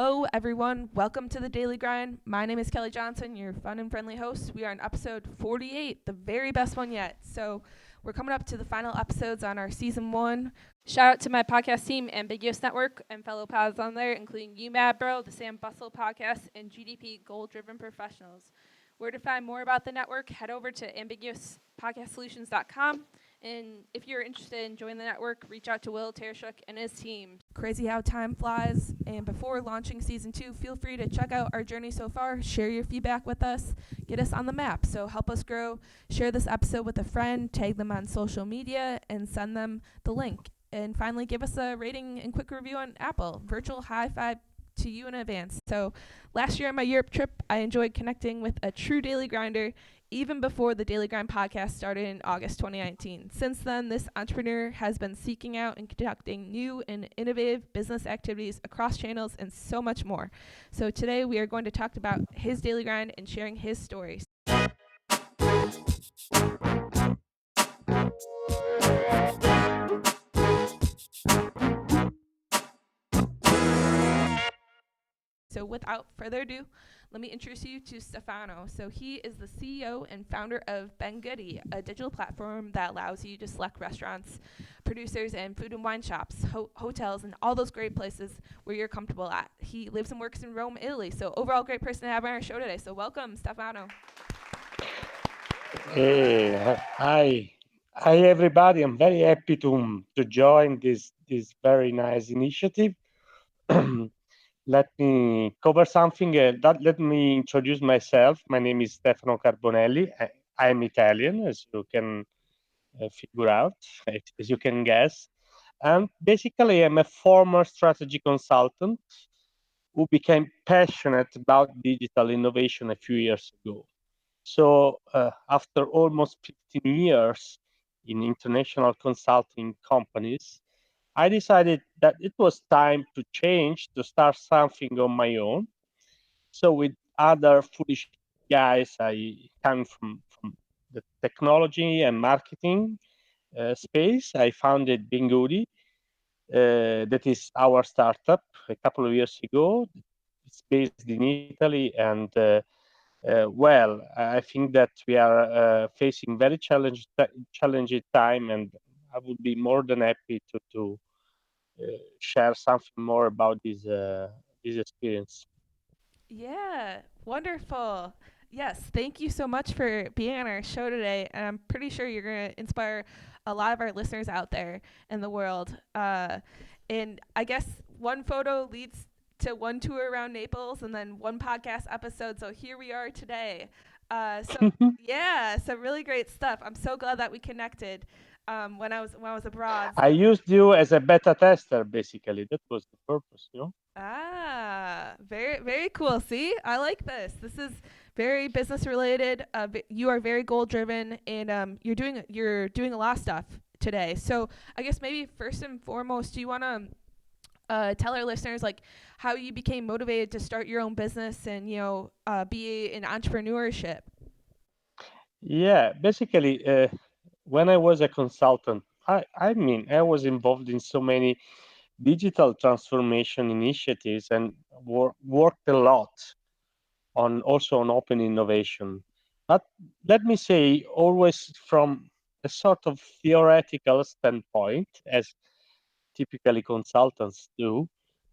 Hello, everyone. Welcome to the Daily Grind. My name is Kelly Johnson, your fun and friendly host. We are on episode 48, the very best one yet. So, we're coming up to the final episodes on our season one. Shout out to my podcast team, Ambiguous Network, and fellow pals on there, including UMAD Bro, the Sam Bustle Podcast, and GDP Goal Driven Professionals. Where to find more about the network, head over to ambiguouspodcastsolutions.com. And if you're interested in joining the network, reach out to Will Tereshuk and his team. Crazy how time flies. And before launching season 2, feel free to check out our journey so far, share your feedback with us, get us on the map. So help us grow. Share this episode with a friend, tag them on social media, and send them the link. And finally, give us a rating and quick review on Apple. Virtual high five to you in advance. So last year on my Europe trip, I enjoyed connecting with a true daily grinder even before the Daily Grind podcast started in August 2019. Since then, this entrepreneur has been seeking out and conducting new and innovative business activities across channels and so much more. So today we are going to talk about his daily grind and sharing his stories. So without further ado, let me introduce you to Stefano. So he is the CEO and founder of Bengurdie, a digital platform that allows you to select restaurants, producers, and food and wine shops, hotels, and all those great places where you're comfortable at. He lives and works in Rome, Italy. So overall, great person to have on our show today. So welcome, Stefano. Hey, hi everybody. I'm very happy to join this very nice initiative. Let me cover something. Let me introduce myself. My name is Stefano Carbonelli. I'm Italian, as you can figure out, as you can guess. And basically, I'm a former strategy consultant who became passionate about digital innovation a few years ago. So after almost 15 years in international consulting companies, I decided that it was time to change, to start something on my own. So with other foolish guys, I come from the technology and marketing space. I founded Bengurdie, that is our startup a couple of years ago. It's based in Italy, and well, I think that we are facing very challenging time, and I would be more than happy to share something more about this experience. Yeah, wonderful. Yes, thank you so much for being on our show today. And I'm pretty sure you're going to inspire a lot of our listeners out there in the world. And I guess one photo leads to one tour around Naples and then one podcast episode. So here we are today. Yeah, some really great stuff. I'm so glad that we connected when I was abroad. I used you as a beta tester, basically. That was the purpose, you know. Very, very cool. See, I like this. This is very business related. You are very goal driven, and you're doing a lot of stuff today. So I guess maybe first and foremost, do you want to tell our listeners like how you became motivated to start your own business and be in entrepreneurship? Yeah, basically, when I was a consultant, I was involved in so many digital transformation initiatives and worked a lot on also on open innovation. But let me say, always from a sort of theoretical standpoint, as typically consultants do.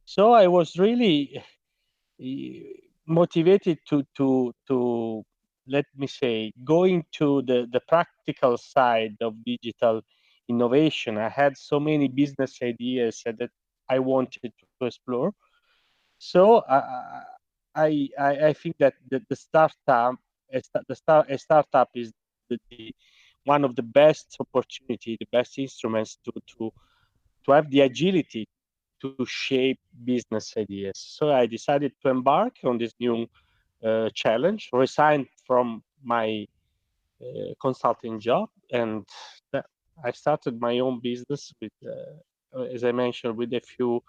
So I was really motivated to let me say go into the practical side of digital innovation. I had so many business ideas that I wanted to explore. So I think that the startup a startup is the one of the best opportunity, the best instruments to have the agility to shape business ideas. So I decided to embark on this new challenge, resigned from my consulting job, and that I started my own business with, as I mentioned, with a few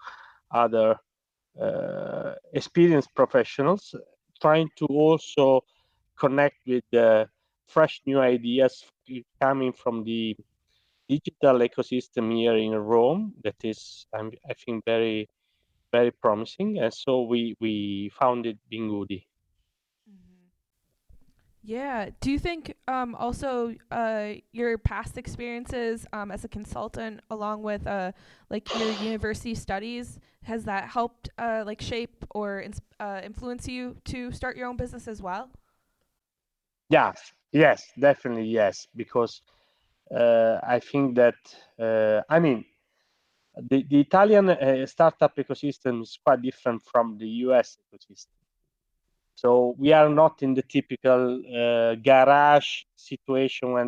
other experienced professionals, trying to also connect with fresh new ideas coming from the digital ecosystem here in Rome. That is, I think, very very promising, and so we founded Bengurdie. Mhm. Yeah. Do you think also your past experiences as a consultant, along with like your university studies, has that helped like shape or influence you to start your own business as well? Yes, yes, definitely yes, because I think that I mean the Italian startup ecosystem is quite different from the US ecosystem. So we are not in the typical garage situation when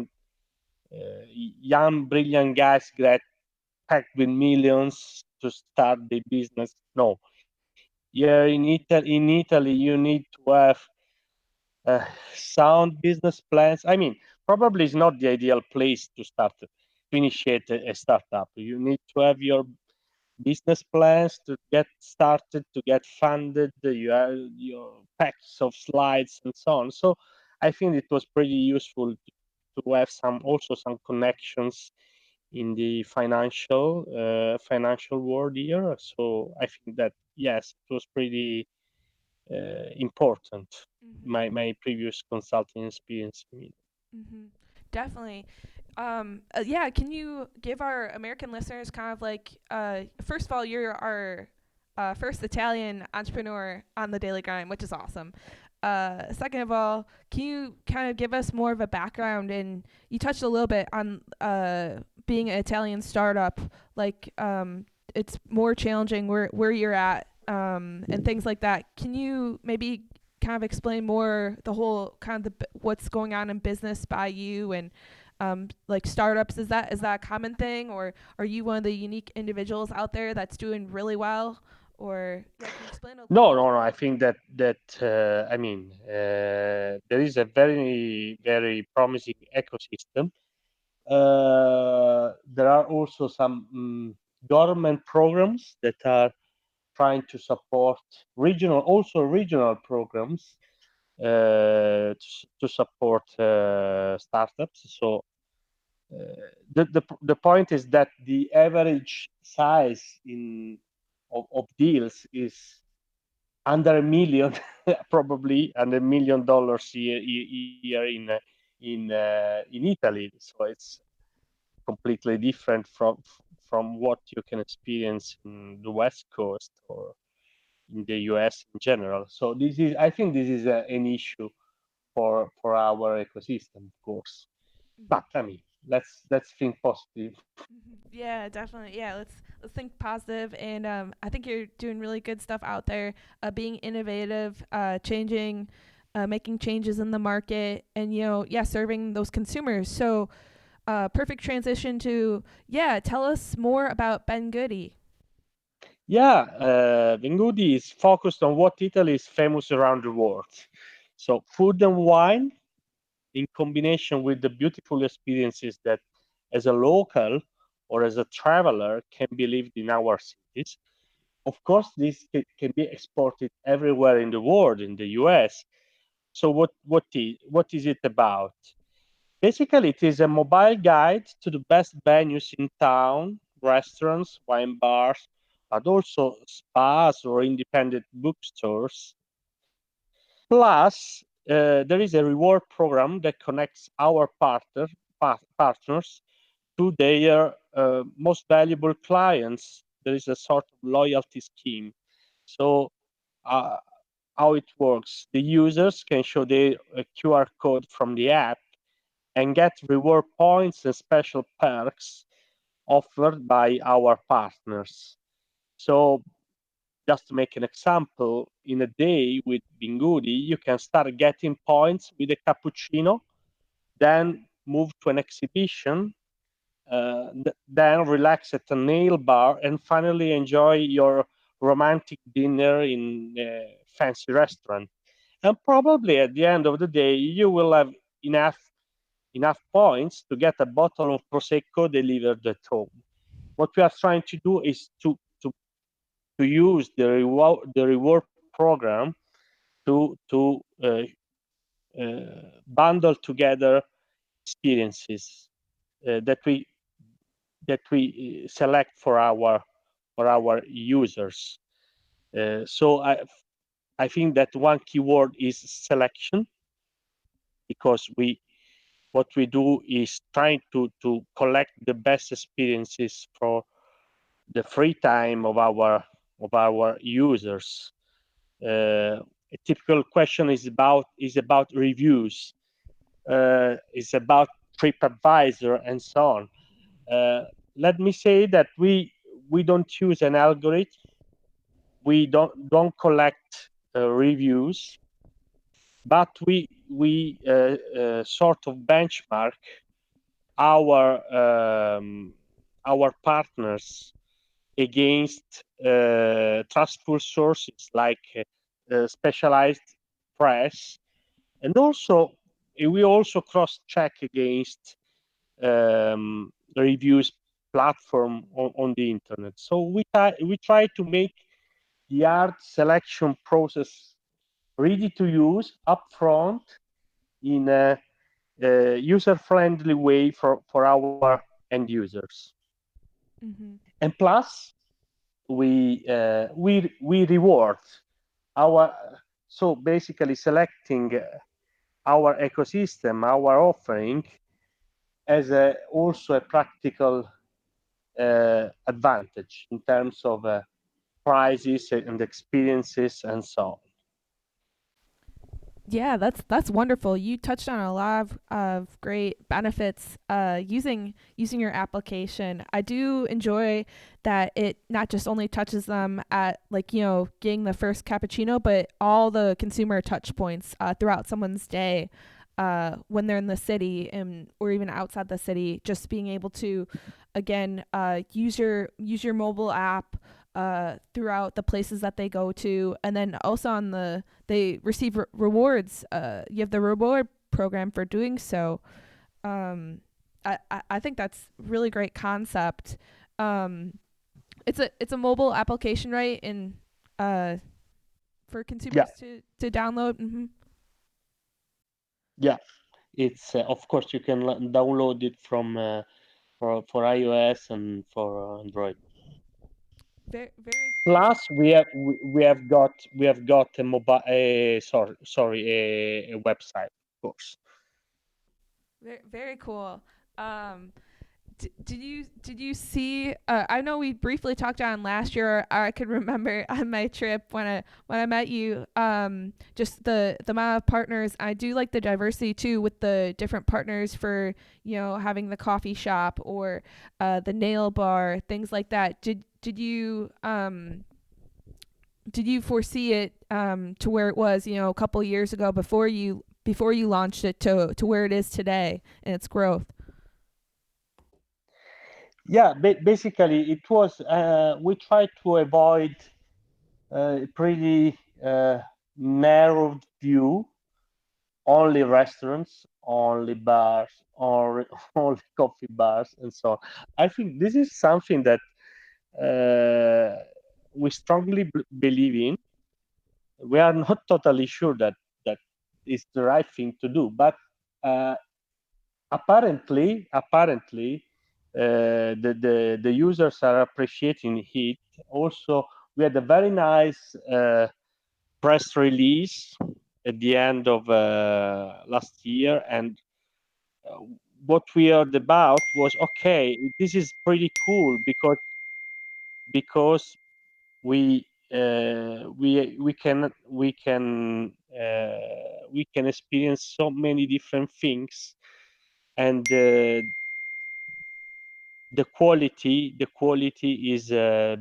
young, brilliant guys get packed with millions to start the business. No, here in Italy, you need to have sound business plans. I mean, probably it's not the ideal place to start to initiate a startup. You need to have your business plans to get started, to get funded. You have your packs of slides and so on. So I think it was pretty useful to have some connections in the financial world here. So I think that yes, it was pretty important. Mm-hmm. My previous consulting experience. I mean. Mm-hmm. Definitely. Yeah, can you give our American listeners kind of like, first of all, you're our first Italian entrepreneur on the Daily Grind, which is awesome. Second of all, can you kind of give us more of a background? And you touched a little bit on being an Italian startup, like it's more challenging where you're at and things like that. Can you maybe kind of explain more the whole kind of what's going on in business by you and like startups? Is that a common thing, or are you one of the unique individuals out there that's doing really well? Or yeah, can you explain a No, little no, no. bit? I think that I mean there is a very very promising ecosystem. There are also some government programs that are trying to support regional programs to support startups. So the point is that the average size in of deals is under a million, probably under $1 million here in Italy. So it's completely different from what you can experience in the West Coast or in the US in general. So I think this is an issue for our ecosystem, of course. Mm-hmm. But I mean, let's think positive. Yeah, definitely. Yeah, let's think positive, and I think you're doing really good stuff out there. Being innovative, changing, making changes in the market, and yeah, serving those consumers. So, perfect transition to yeah. Tell us more about Ben Goody. Yeah, Bengurdie is focused on what Italy is famous around the world. So food and wine, in combination with the beautiful experiences that, as a local or as a traveler, can be lived in our cities. Of course, this can be exported everywhere in the world, in the US. So what is it about? Basically, it is a mobile guide to the best venues in town, restaurants, wine bars, but also spas or independent bookstores. Plus, there is a reward program that connects our partners to their most valuable clients. There is a sort of loyalty scheme. So, uh, how it works? The users can show their QR code from the app and get reward points and special perks offered by our partners. So, just to make an example, in a day with Bingudi, you can start getting points with a cappuccino, then move to an exhibition, then relax at a nail bar, and finally enjoy your romantic dinner in a fancy restaurant. And probably at the end of the day, you will have enough points to get a bottle of prosecco delivered at home. What we are trying to do is to use the reward program to bundle together experiences that we select for our users. So I think that one keyword is selection, because what we do is trying to collect the best experiences for the free time of our users. A typical question is about reviews, is about TripAdvisor and so on. Uh, Let me say that we don't use an algorithm. We don't collect reviews, but we sort of benchmark our our partners against trustful sources like specialized press, and also we also cross check against reviews platform on the internet. So we try to make the art selection process ready to use upfront in a user-friendly way for our end users. Mm-hmm. And plus, we reward our, so basically selecting our ecosystem, our offering, as also a practical advantage in terms of prices and experiences and so on. Yeah, that's wonderful. You touched on a lot of great benefits using your application. I do enjoy that it not just only touches them at, like, getting the first cappuccino, but all the consumer touch points throughout someone's day, when they're in the city and or even outside the city. Just being able to, again, use your mobile app throughout the places that they go to, and then also they receive rewards. You have the reward program for doing so. Um, I think that's really great concept. Um, it's a mobile application, right? And for Yeah, consumers to download. Mm-hmm. yeah. It's of course you can download it from for iOS and for Android. Very very Plus, we have got a mobile, a website, of course. very cool. Um, did you see? I know we briefly talked on last year. I could remember on my trip when I met you. Just the amount of partners. I do like the diversity too, with the different partners for having the coffee shop or the nail bar, things like that. Did you foresee it to where it was a couple years ago before you launched it to where it is today and its growth? Yeah, basically it was. We tried to avoid a pretty narrowed view, only restaurants, only bars, only only coffee bars, and so on. I think this is something that we strongly believe in. We are not totally sure that is the right thing to do, but uh, apparently the users are appreciating it. Also, we had a very nice press release at the end of last year, and uh, what we heard about was, okay, this is pretty cool, because we can experience so many different things, and the quality is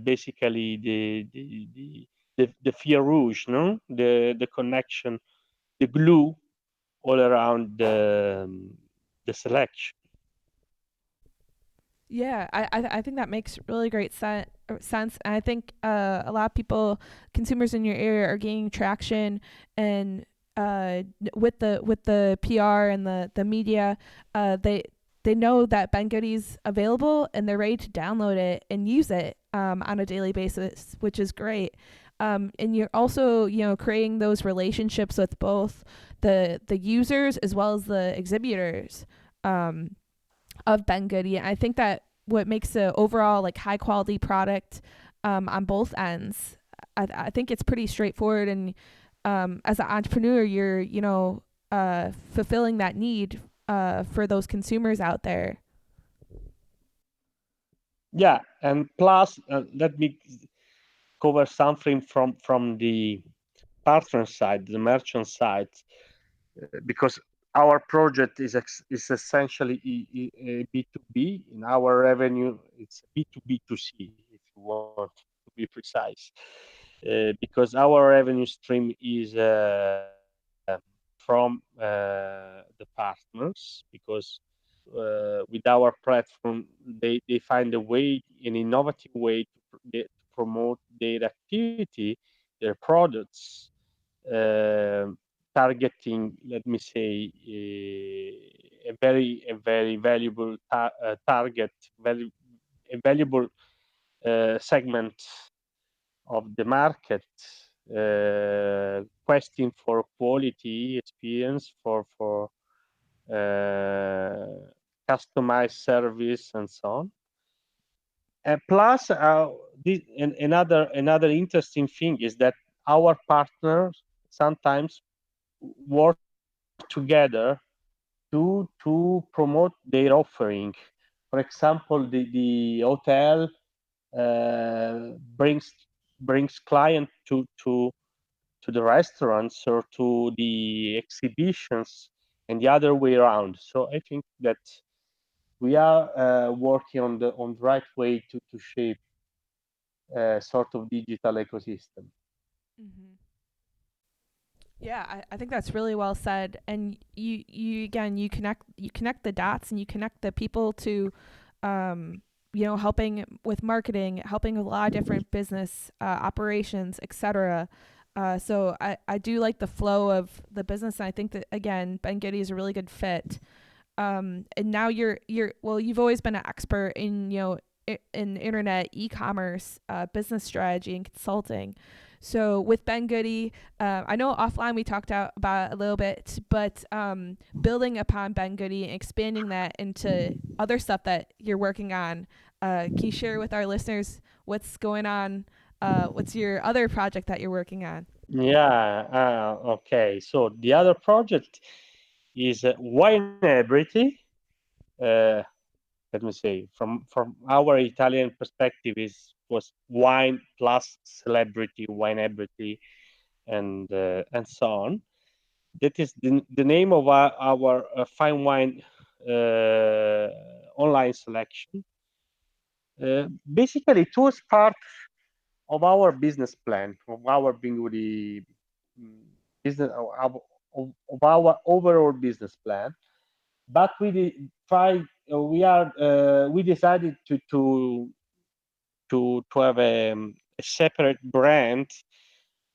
basically the fil rouge, no, the connection, the glue all around the selection. Yeah, I think that makes really great sense. And I think a lot of people, consumers in your area, are gaining traction, and with the PR and the media, they know that Bengurdie's available, and they're ready to download it and use it on a daily basis, which is great. And you're also creating those relationships with both the users as well as the exhibitors. Of Bengurdie. I think that what makes the overall, like, high quality product on both ends. I think it's pretty straightforward. And as an entrepreneur, you're fulfilling that need for those consumers out there. Yeah, and plus, let me cover something from the partner side, the merchant side, because our project is essentially B2B. In our revenue, it's B2B2C, if you want to be precise, because our revenue stream is from the partners, because with our platform, they find a way, an innovative way to promote their activity, their products, uh, targeting, let me say, a very valuable target, a valuable segment of the market, questing for quality experience, for customized service, and so on. And plus, another interesting thing is that our partners sometimes work together to promote their offering. For example, the hotel brings client to the restaurants or to the exhibitions, and the other way around. So I think that we are working on the right way to shape a sort of digital ecosystem. Mm-hmm. Yeah, I think that's really well said. And you again, you connect the dots and you connect the people to, helping with marketing, helping with a lot of different business operations, etc. So I do like the flow of the business. And I think that again, Bengurdie is a really good fit. And now you're well, you've always been an expert in in internet e-commerce, business strategy and consulting. So with Bengurdie, I know offline we talked about it a little bit, but building upon Bengurdie and expanding that into other stuff that you're working on. Can you share with our listeners what's going on? What's your other project that you're working on? Yeah. Okay. So the other project is Wineability. Uh, Let me say, from our Italian perspective, is was wine plus celebrity, Wineability, and so on. That is the name of our fine wine online selection. Basically, it was part of our business plan, of our Binguri business, of our overall business plan. But we decided to have a separate brand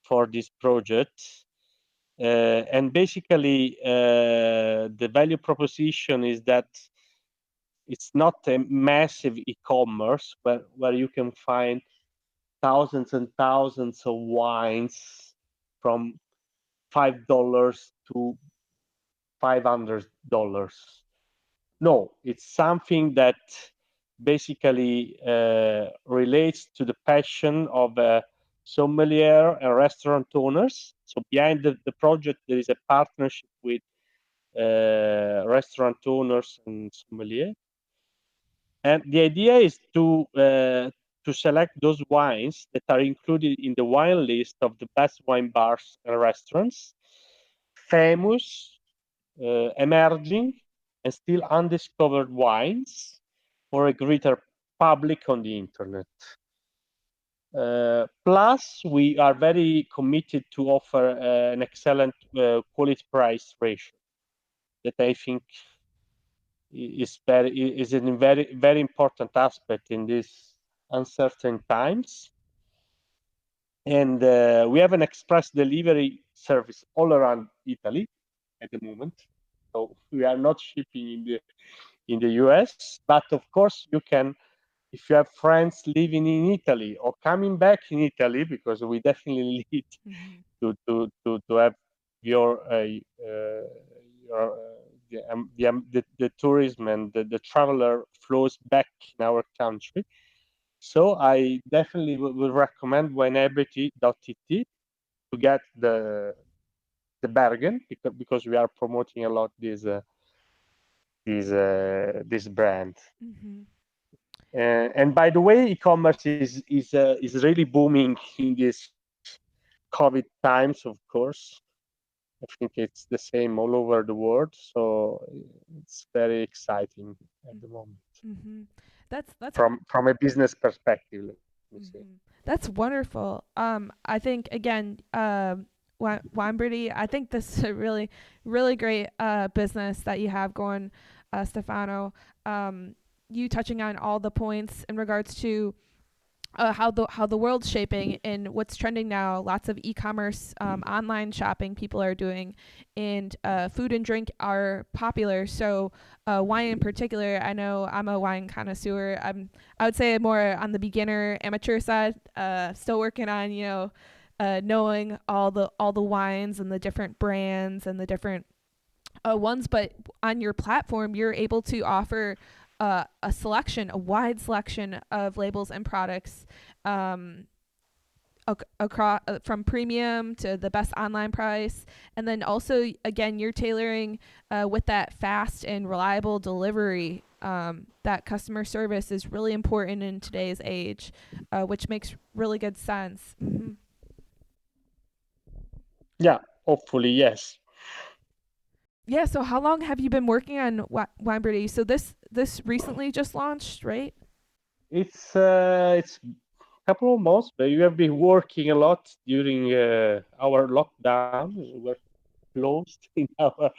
for this project. And basically, the value proposition is that it's not a massive e-commerce where you can find thousands and thousands of wines from $5 to $500. No, it's something that basically relates to the passion of sommelier and restaurant owners. So behind the project, there is a partnership with restaurant owners and sommelier. And the idea is to select those wines that are included in the wine list of the best wine bars and restaurants, famous, emerging, and still undiscovered wines for a greater public on the internet. Plus, we are very committed to offer an excellent quality price ratio that I think is a very important aspect in these uncertain times. And we have an express delivery service all around Italy at the moment. So we are not shipping in the US, but of course you can, if you have friends living in Italy or coming back in Italy, because we definitely need Mm-hmm. to have your your the tourism and the traveler flows back in our country. So I definitely will recommend wineability.it to get the bargain, because we are promoting a lot this brand. Mm-hmm. And by the way, e-commerce is really booming in these COVID times, of course. I think it's the same all over the world, so it's very exciting at the moment Mm-hmm. That's from a business perspective, let me say. hmm That's wonderful. I think again, Weinberty, I think this is a really, really great business that you have going, Stefano. You touching on all the points in regards to how the world's shaping and what's trending now. Lots of e-commerce, online shopping people are doing, and food and drink are popular. So wine in particular, I know I'm a wine connoisseur. I would say more on the beginner amateur side. Still working on knowing all the wines and the different brands and the different ones, but on your platform, you're able to offer a wide selection of labels and products, um, across from premium to the best online price, and then also again you're tailoring with that fast and reliable delivery. That customer service is really important in today's age, which makes really good sense. Yeah, hopefully, yes. Yeah. So how long have you been working on Wine Birdie? So this recently just launched, right? It's a couple of months, but we have been working a lot during our lockdown. We were closed in our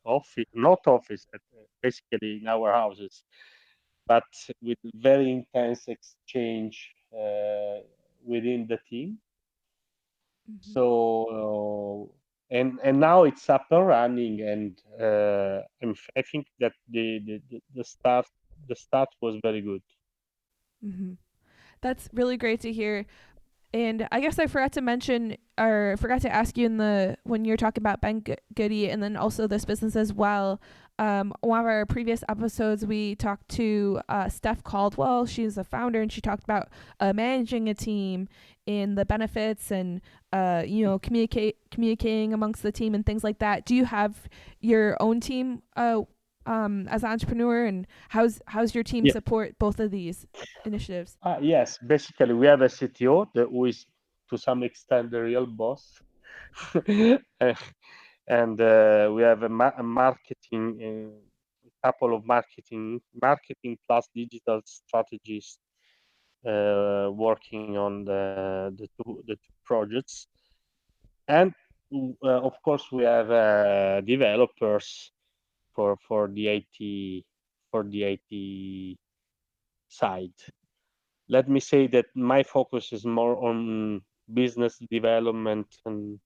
office, not office, but basically in our houses, but with very intense exchange within the team. Mm-hmm. So and now it's up and running, and I think that the start was very good. Mm-hmm. That's really great to hear. And I guess I forgot to mention or forgot to ask you in the when you're talking about Ben Goody and then also this business as well. One of our previous episodes, we talked to Steph Caldwell. She's a founder, and she talked about managing a team and the benefits and communicating amongst the team and things like that. Do you have your own team as an entrepreneur, and how's your team Yeah. support both of these initiatives? Yes, basically we have a CTO who is to some extent the real boss. Uh, and we have a marketing, a couple of marketing plus digital strategies working on the two projects. And of course we have developers for the IT side. Let me say that my focus is more on business development and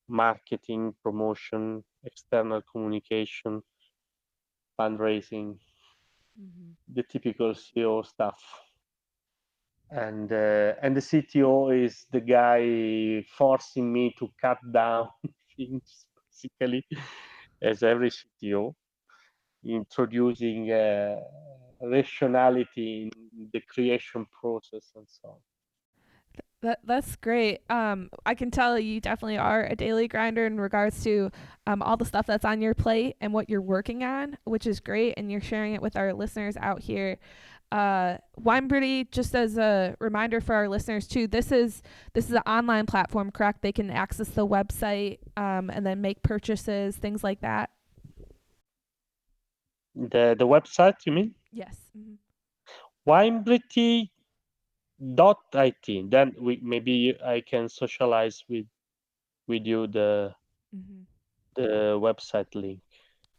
marketing, promotion, external communication, fundraising, Mm-hmm. the typical CEO stuff. And the CTO is the guy forcing me to cut down things, basically, as every CTO, introducing rationality in the creation process and so on. That's great. I can tell you definitely are a daily grinder in regards to all the stuff that's on your plate and what you're working on, which is great, and you're sharing it with our listeners out here. Weinberty, just as a reminder for our listeners too, this is an online platform, correct? They can access the website and then make purchases, things like that. The website, you mean? Yes. Mm-hmm. Winebrity.it. Then maybe I can socialize with you Mm-hmm. the website link.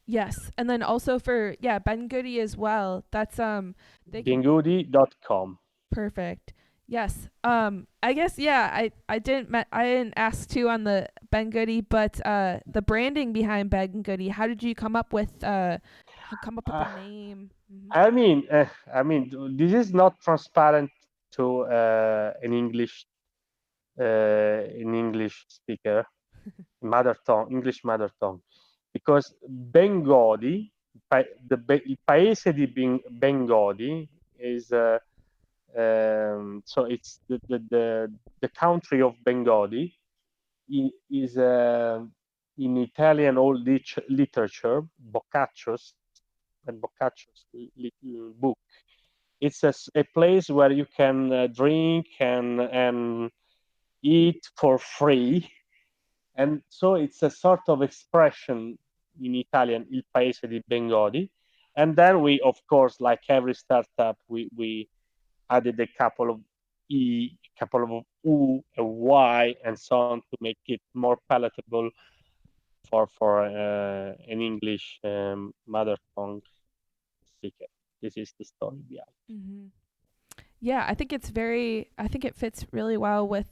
Yes, and then also for Ben Goody as well. That's they can. Bengurdie.com. Perfect. Yes. I guess I didn't ask too on the Ben Goody, but the branding behind Ben Goody. How did you come up with the Uh, name? this is not transparent to an English speaker, English mother tongue, because Bengodi. il paese di Bengodi is so it's the country of Bengodi is in Italian old literature, Boccaccio's and Boccaccio's book. It's a place where you can drink and eat for free, and so it's a sort of expression in Italian, il paese di Bengodi. And then we, of course, like every startup, we added a couple of E, a couple of U, a Y, and so on to make it more palatable for an English mother tongue speaker. This is the story behind. Mm-hmm. Yeah, I think it's very. I think it fits really well with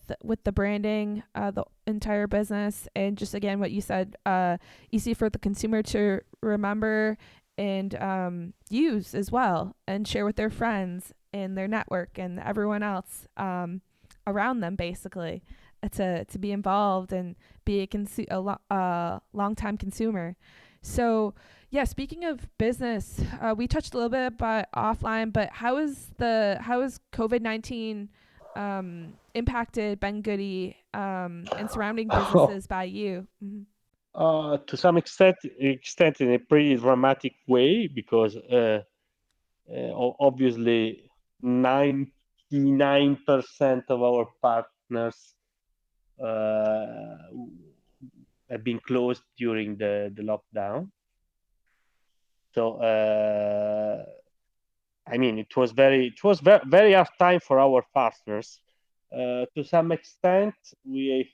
the branding, the entire business, and just again what you said. Easy for the consumer to remember and use as well, and share with their friends and their network and everyone else around them. Basically, to be involved and be a long time consumer. So yeah, speaking of business, we touched a little bit about offline, but how is COVID-19 impacted Bengurdie and surrounding businesses by you? Mm-hmm. To some extent, in a pretty dramatic way, because obviously 99% of our partners uh, have been closed during the lockdown. So I mean, very hard time for our partners. To some extent, we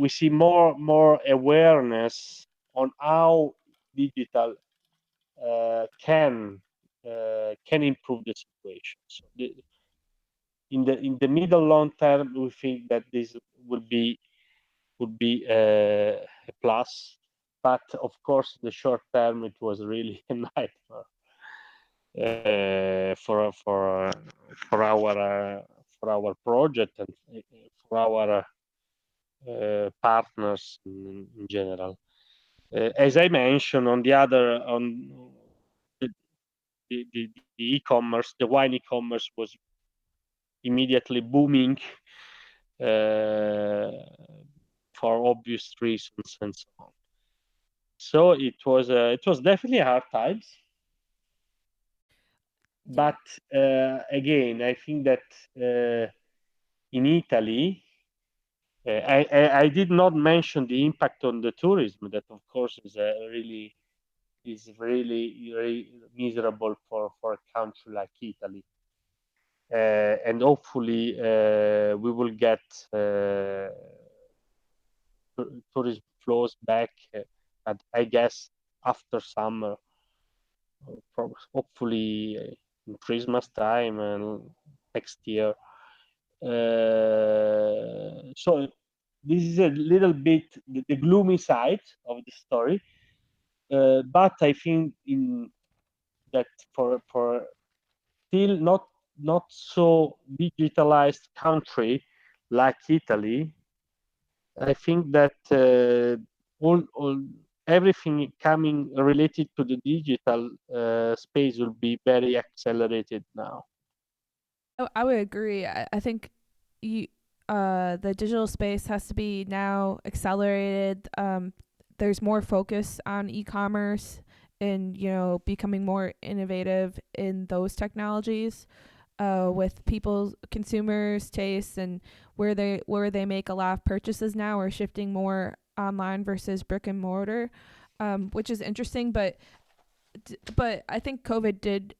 see more awareness on how digital can improve the situation. So in the middle long term, we think that this would be a plus, but of course, the short term it was really a nightmare for our project and for our partners in general. As I mentioned, on the other on the, the e-commerce, the wine e-commerce was immediately booming uh, for obvious reasons and so on. So it was definitely hard times, Yeah. but again, I think that in Italy, I did not mention the impact on the tourism. That of course really miserable for a country like Italy. And hopefully we will get tourism flows back, but I guess after summer, hopefully in Christmas time and next year. So this is a little bit the gloomy side of the story, but I think in that for still not so digitalized country like Italy, I think that all everything coming related to the digital space will be very accelerated now. I would agree. I think you the digital space has to be now accelerated. There's more focus on e-commerce and becoming more innovative in those technologies with people's consumers' tastes and where they make a lot of purchases now are shifting more online versus brick and mortar, which is interesting. But I think COVID did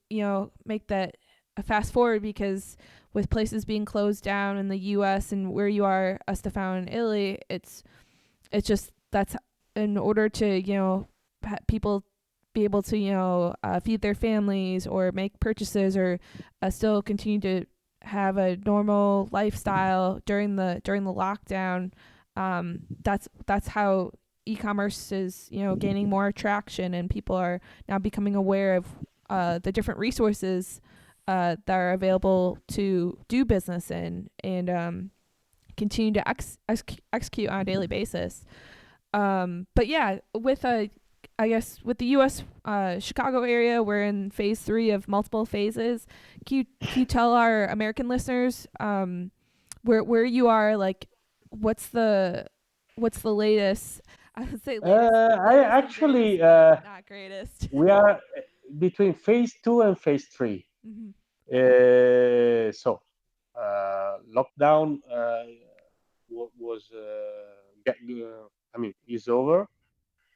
make that a fast forward because with places being closed down in the U.S. and where you are, Stefano, in Italy, it's just that's in order to people be able to feed their families or make purchases or still continue to have a normal lifestyle during the lockdown. That's how e-commerce is gaining more traction, and people are now becoming aware of the different resources that are available to do business in and continue to execute on a daily basis. But yeah, with I guess with the U.S. Chicago area, we're in phase 3 of multiple phases. Can you tell our American listeners where you are? Like, what's the what's the latest? I would say I latest and actually greatest, but not greatest. we are between phase 2 and phase 3. Hmm. So lockdown was I mean is over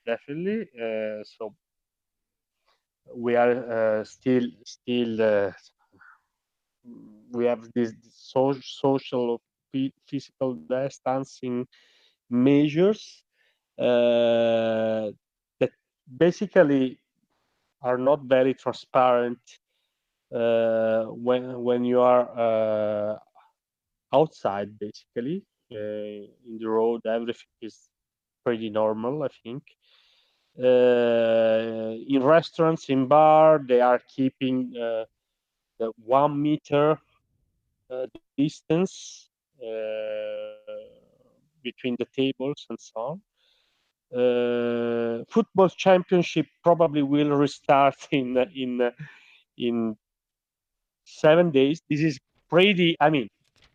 definitely. So we are still we have this social physical distancing measures that basically are not very transparent when you are outside. Basically, in the road, everything is pretty normal, I think. In restaurants, in bar, they are keeping the 1 meter distance between the tables and so on. Football championship probably will restart in 7 days. This is pretty. I mean,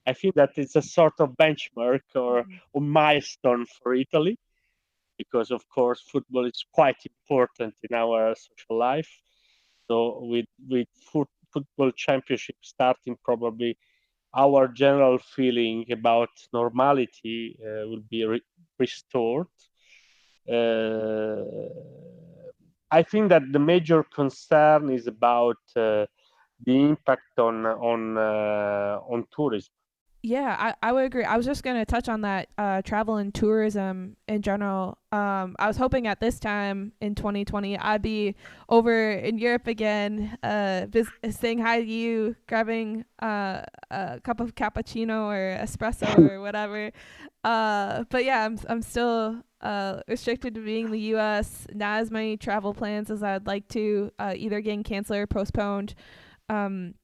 I think that it's a sort of benchmark or milestone for Italy because, of course, football is quite important in our social life. So with football championship starting, probably our general feeling about normality will be restored. Uh, I think that the major concern is about the impact on tourism. Yeah, I would agree. I was just gonna touch on that travel and tourism in general. I was hoping at this time in 2020 I'd be over in Europe again, saying hi to you, grabbing a cup of cappuccino or espresso or whatever. But yeah, I'm still restricted to being in the U.S. Not as many travel plans as I'd like to, either getting canceled or postponed. Um,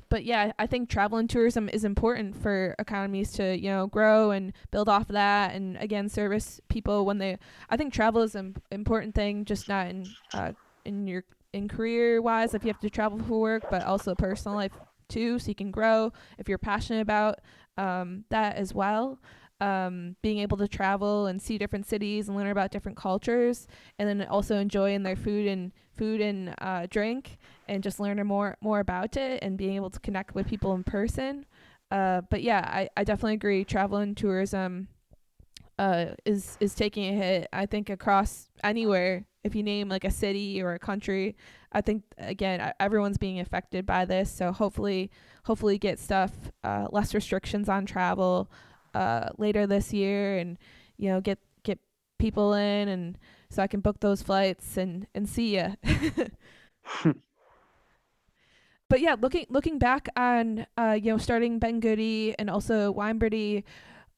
but yeah, I think travel and tourism is important for economies to grow and build off of that, and again service people when they. I think travel is an important thing, just not in your in career wise if you have to travel for work, but also personal life too, so you can grow if you're passionate about that as well. Being able to travel and see different cities and learn about different cultures, and then also enjoying their food and drink, and just learning more about it and being able to connect with people in person. But yeah, I definitely agree. Travel and tourism is taking a hit. I think across anywhere, if you name like a city or a country, I think again everyone's being affected by this. So hopefully get stuff less restrictions on travel later this year, and get people in, and so I can book those flights and see ya. But yeah, looking back on starting Bengurdie and also Weinberdy,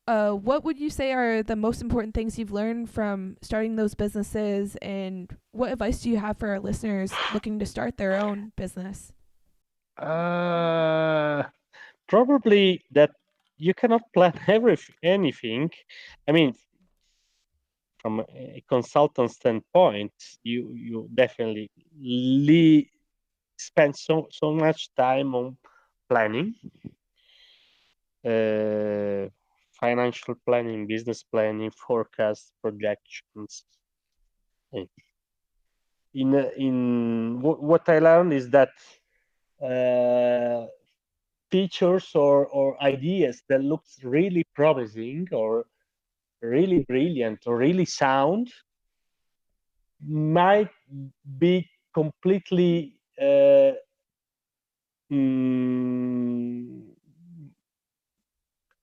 what would you say are the most important things you've learned from starting those businesses, and what advice do you have for our listeners looking to start their own business? Uh, Probably that you cannot plan anything. I mean, from a consultant standpoint, you definitely spend so much time on planning, uh, financial planning, business planning, forecast, projections. And what I learned is that uh, features or ideas that looks really promising or really brilliant or really sound might be completely mm,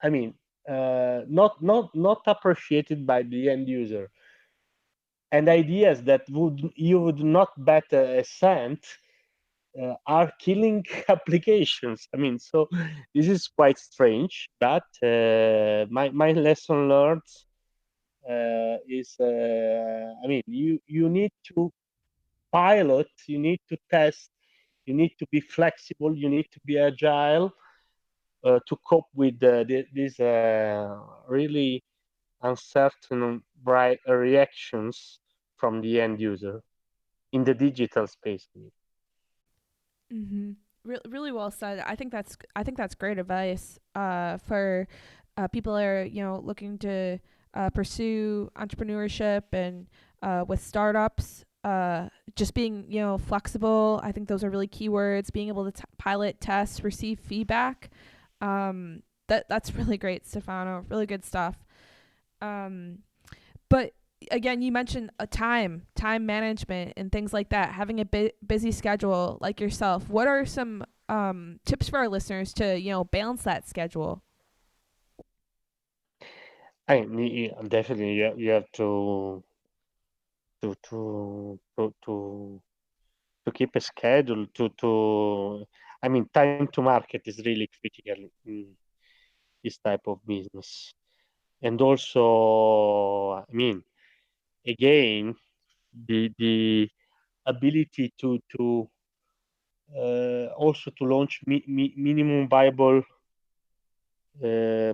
I mean not appreciated by the end user, and ideas that would not bet a cent are killing applications. I mean, so this is quite strange, but my lesson learned is I mean, you need to pilot, you need to test, you need to be flexible, you need to be agile to cope with this really uncertain reactions from the end user in the digital space. Mm-hmm. Really well said. I think that's great advice. For people that are looking to pursue entrepreneurship and with startups. Just being flexible. I think those are really key words. Being able to pilot, test, receive feedback. That's really great, Stefano. Really good stuff. Um, but again, you mentioned a time management and things like that, having a busy schedule like yourself. What are some tips for our listeners to balance that schedule? Definitely you have to keep a schedule to I mean, time to market is really critical in this type of business. And also, I mean, again, the ability to also to launch minimum viable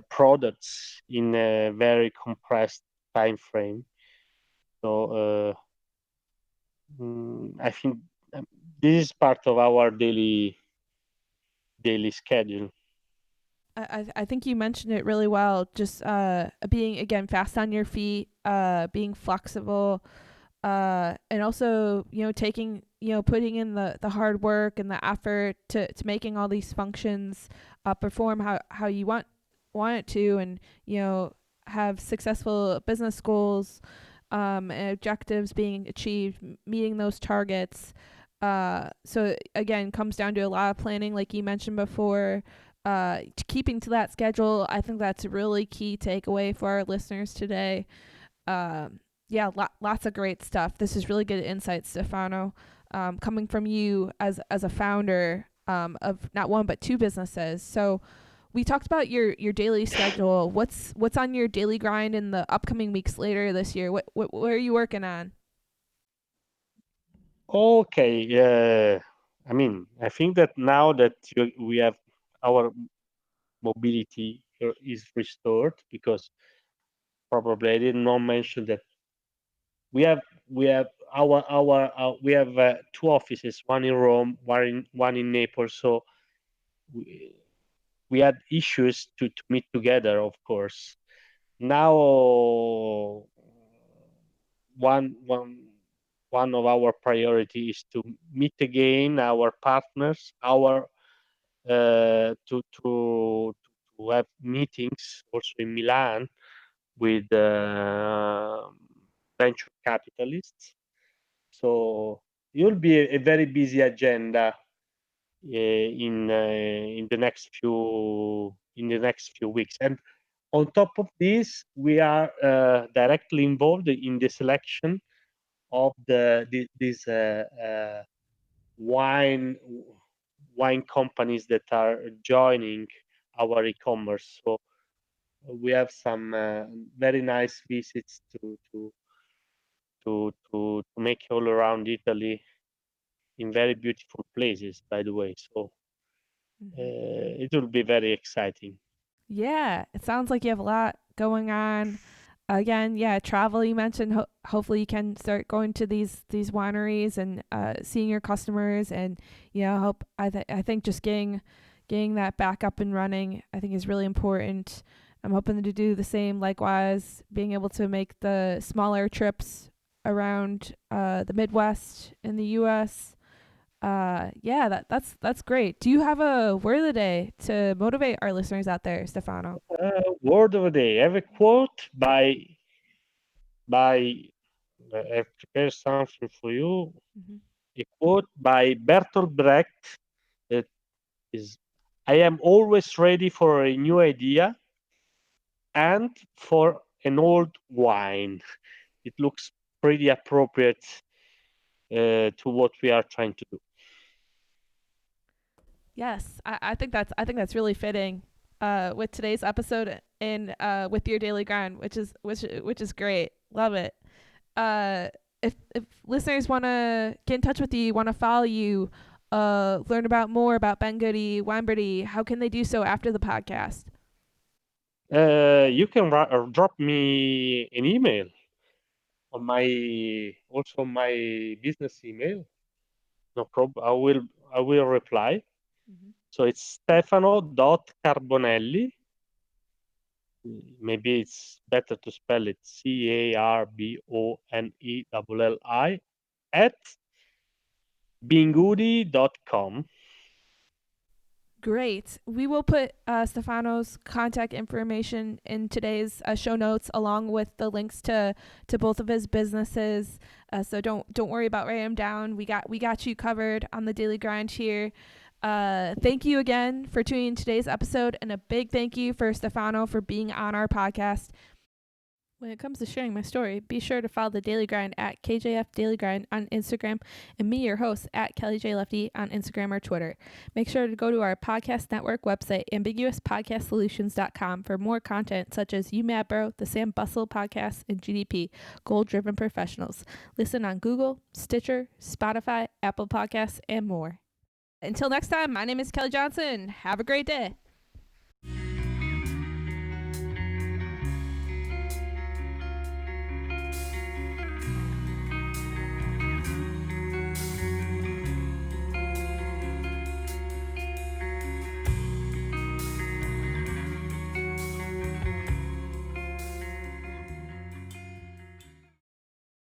products in a very compressed time frame. So I think this is part of our daily schedule. I think you mentioned it really well. Just being again fast on your feet, being flexible, and also taking putting in the hard work and the effort to making all these functions perform how you want it to, and have successful business goals and objectives being achieved, meeting those targets. So again, comes down to a lot of planning, like you mentioned before. Keeping to that schedule, I think that's a really key takeaway for our listeners today. Yeah, lots of great stuff. This is really good insight, Stefano. Coming from you as a founder of not one but two businesses. So we talked about your daily schedule. What's on your daily grind in the upcoming weeks later this year? What are you working on? Okay, I mean, I think that now that we have our mobility is restored, because probably I did not mention that we have we have two offices, one in Rome, one in Naples. So we, we had issues to meet together, of course. Now one one one of our priority is to meet again our partners, our to have meetings also in Milan with venture capitalists. So you'll be a very busy agenda in the next few weeks. And on top of this, we are directly involved in the selection of these wine wine companies that are joining our e-commerce. So we have some very nice visits to make all around Italy in very beautiful places, by the way. So Mm-hmm. it will be very exciting. Yeah, it sounds like you have a lot going on. Again, yeah, travel you mentioned. Hopefully, you can start going to these wineries and seeing your customers, and hope I think just getting that back up and running, I think is really important. I'm hoping to do the same. Likewise, being able to make the smaller trips around the Midwest in the U.S. Yeah, that's great. Do you have a word of the day to motivate our listeners out there, Stefano? Word of the day. I have a quote by I've prepared something for you. Mm-hmm. A quote by Bertolt Brecht that is, "I am always ready for a new idea and for an old wine." It looks pretty appropriate to what we are trying to do. Yes, I think that's really fitting with today's episode and with your daily grind, which is great. Love it. Uh, if listeners want to get in touch with you, want to follow you, learn about more about Bengurdie, Wimberdy, how can they do so after the podcast? You can drop me an email on my business email. No problem. I will reply. Mhm. So it's Stefano.Carbonelli. Maybe it's better to spell it Carbonelli at Bengurdie.com. Great. We will put Stefano's contact information in today's show notes, along with the links to both of his businesses. So don't worry about writing them down. We got you covered on the daily grind here. Thank you again for tuning in today's episode, and a big thank you for Stefano for being on our podcast. When it comes to sharing my story, be sure to follow the Daily Grind at KJF Daily Grind on Instagram, and me, your host, at Kelly J. Lefty on Instagram or Twitter. Make sure to go to our podcast network website, ambiguouspodcastsolutions.com, for more content such as You Mad Bro, the Sam Bustle podcast, and GDP, Goal Driven Professionals. Listen on Google, Stitcher, Spotify, Apple Podcasts, and more. Until next time, my name is Kelly Johnson. Have a great day.